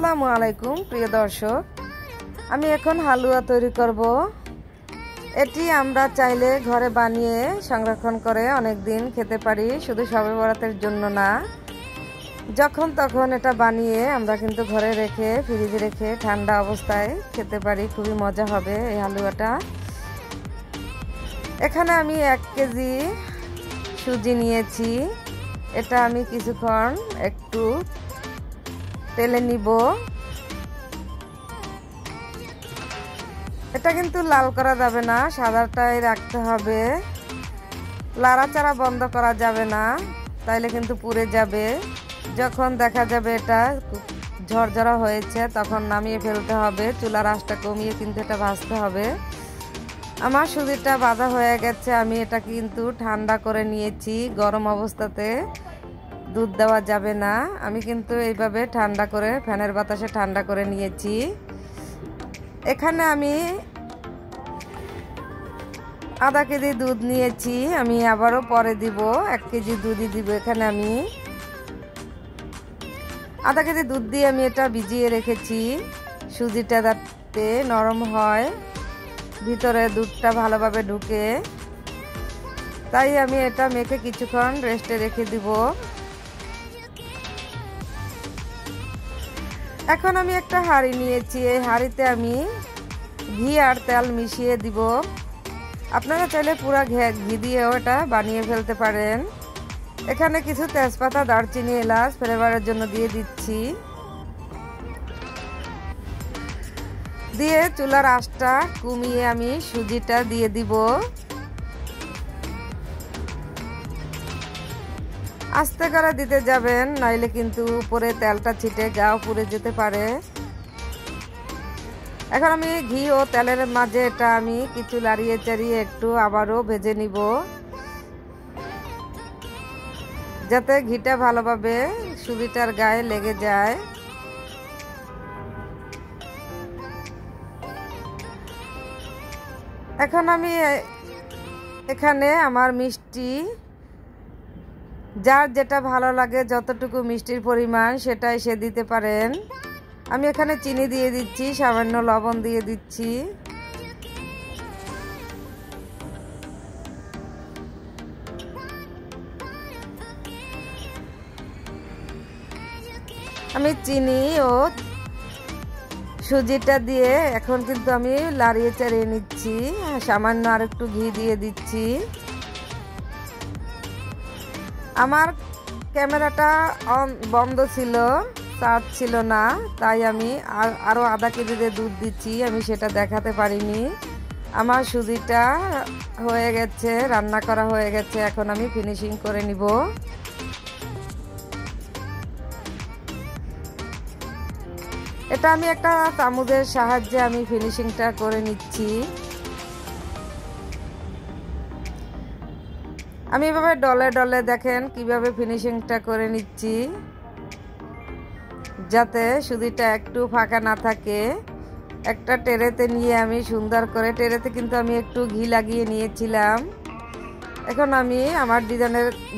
আসসালামু আলাইকুম প্রিয় দর্শক, আমি এখন হালুয়া তৈরি করব। এটি আমরা চাইলে ঘরে বানিয়ে সংরক্ষণ করে অনেক দিন খেতে পারি, শুধু শবে বরাতের জন্য না, যখন তখন এটা বানিয়ে আমরা কিন্তু ঘরে রেখে ফ্রিজে রেখে ঠান্ডা অবস্থায় খেতে পারি। খুবই মজা হবে এই হালুয়াটা। এখানে আমি 1 কেজি সুজি নিয়েছি। এটা আমি কিছুক্ষণ একটু তেলে নিব। এটা কিন্তু লাল করা যাবে না, সাদাটাই রাখতে হবে। লাড়াচাড়া বন্ধ করা যাবে না, তাইলে কিন্তু পুড়ে যাবে। যখন দেখা যাবে এটা ঝরঝরা হয়েছে তখন নামিয়ে ফেলতে হবে। চুলার আঁচটা কমিয়ে কিন্তু এটা ভাজতে হবে। আমার সুজিটা ভাজা হয়ে গেছে। আমি এটা কিন্তু ঠান্ডা করে নিয়েছি। গরম অবস্থাতে দুধ দেওয়া যাবে না। আমি কিন্তু এইভাবে ঠান্ডা করে ফ্যানের বাতাসে ঠান্ডা করে নিয়েছি। এখানে আমি আধা কেজি দুধ নিয়েছি। আমি আবারও পরে দিব, 1 কেজি দুধই দিব। এখানে আমি আধা কেজি দুধ দিয়ে আমি এটা ভিজিয়ে রেখেছি, সুজিটা যাতে নরম হয়, ভিতরে দুধটা ভালোভাবে ঢুকে। তাই আমি এটা মেখে কিছুক্ষণ রেস্টে রেখে দিব। এখন আমি একটা হাঁড়ি নিয়েছি। এই হাঁড়িতে আমি ঘি আর তেল মিশিয়ে দিব। আপনারা চাইলে পুরো ঘি দিয়েও এটা বানিয়ে ফেলতে পারেন। এখানে কিছু তেজপাতা, দারচিনি, এলাচ ফ্লেভারের জন্য দিয়ে দিচ্ছি। দিয়ে চুলার আঁচটা কমিয়ে আমি সুজিটা দিয়ে দিব। আস্তে করে দিতে যাবেন, নাইলে কিন্তু উপরে তেলটা ছিটে গাও পুড়ে যেতে পারে। এখন আমি ঘি ও তেলের মাঝে এটা আমি কিছু লাড়িয়ে চাড়িয়ে একটু আবারও ভেজে নিব, যাতে ঘিটা ভালোভাবে সুজিটার গায়ে লেগে যায়। এখন আমি এখানে আমার মিষ্টি, যার যেটা ভালো লাগে, যতটুকু মিষ্টির পরিমাণ সেটাই সে দিতে পারেন। আমি এখানে চিনি দিয়ে দিচ্ছি, সামান্য লবণ দিয়ে দিচ্ছি। আমি চিনি ও সুজিটা দিয়ে এখন কিন্তু আমি লাড়িয়ে চাড়িয়ে নিচ্ছি। সামান্য আর একটু ঘি দিয়ে দিচ্ছি। আমার ক্যামেরাটা বন্ধ ছিল, চার্জ ছিল না, তাই আমি আরও আধা কেজিতে দুধ দিচ্ছি। আমি সেটা দেখাতে পারিনি। আমার সুজিটা হয়ে গেছে, রান্না করা হয়ে গেছে। এখন আমি ফিনিশিং করে নিব। এটা আমি একটা চামচের সাহায্যে আমি ফিনিশিংটা করে নিচ্ছি। আমি এভাবে ডলে ডলে দেখেন কিভাবে ফিনিশিংটা করে নিচ্ছি, যাতে সুজিটা একটু ফাঁকা না থাকে। একটা টেরেতে নিয়ে আমি সুন্দর করে, টেরেতে কিন্তু আমি একটু ঘি লাগিয়ে নিয়েছিলাম। এখন আমি আমার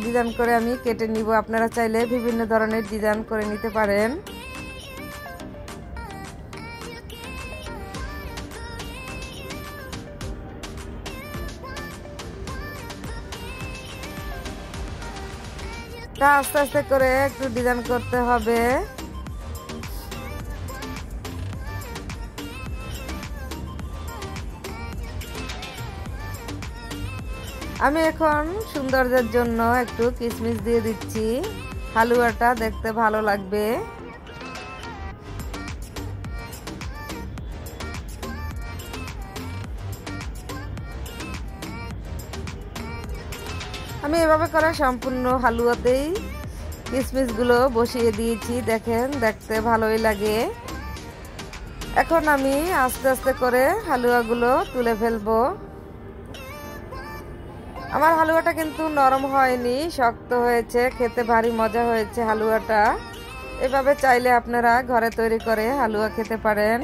ডিজাইন করে আমি কেটে নিব। আপনারা চাইলে বিভিন্ন ধরনের ডিজাইন করে নিতে পারেন। আস্তে আস্তে করে একটু ডিজাইন করতে হবে। আমি এখন সৌন্দর্যের জন্য একটু কিশমিশ দিয়ে দিচ্ছি, হালুয়াটা দেখতে ভালো লাগবে। আমি এভাবে করে সম্পূর্ণ হালুয়াতেই কিশমিশগুলো বসিয়ে দিয়েছি। দেখেন, দেখতে ভালোই লাগে। এখন আমি আস্তে আস্তে করে হালুয়াগুলো তুলে ফেলবো। আমার হালুয়াটা কিন্তু নরম হয়নি, শক্ত হয়েছে। খেতে ভারী মজা হয়েছে হালুয়াটা। এভাবে চাইলে আপনারা ঘরে তৈরি করে হালুয়া খেতে পারেন।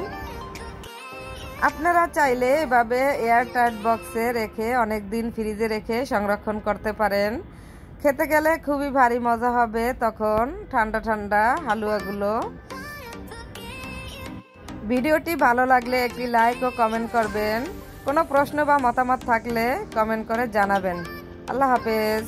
আপনারা চাইলে এভাবে এয়ারটাইট বক্সে রেখে অনেক দিন ফ্রিজে রেখে সংরক্ষণ করতে পারেন। খেতে গেলে খুবই ভারী মজা হবে তখন, ঠান্ডা ঠান্ডা হালুয়াগুলো। ভিডিওটি ভালো লাগলে একটি লাইক ও কমেন্ট করবেন। কোনো প্রশ্ন বা মতামত থাকলে কমেন্ট করে জানাবেন। আল্লাহ হাফেজ।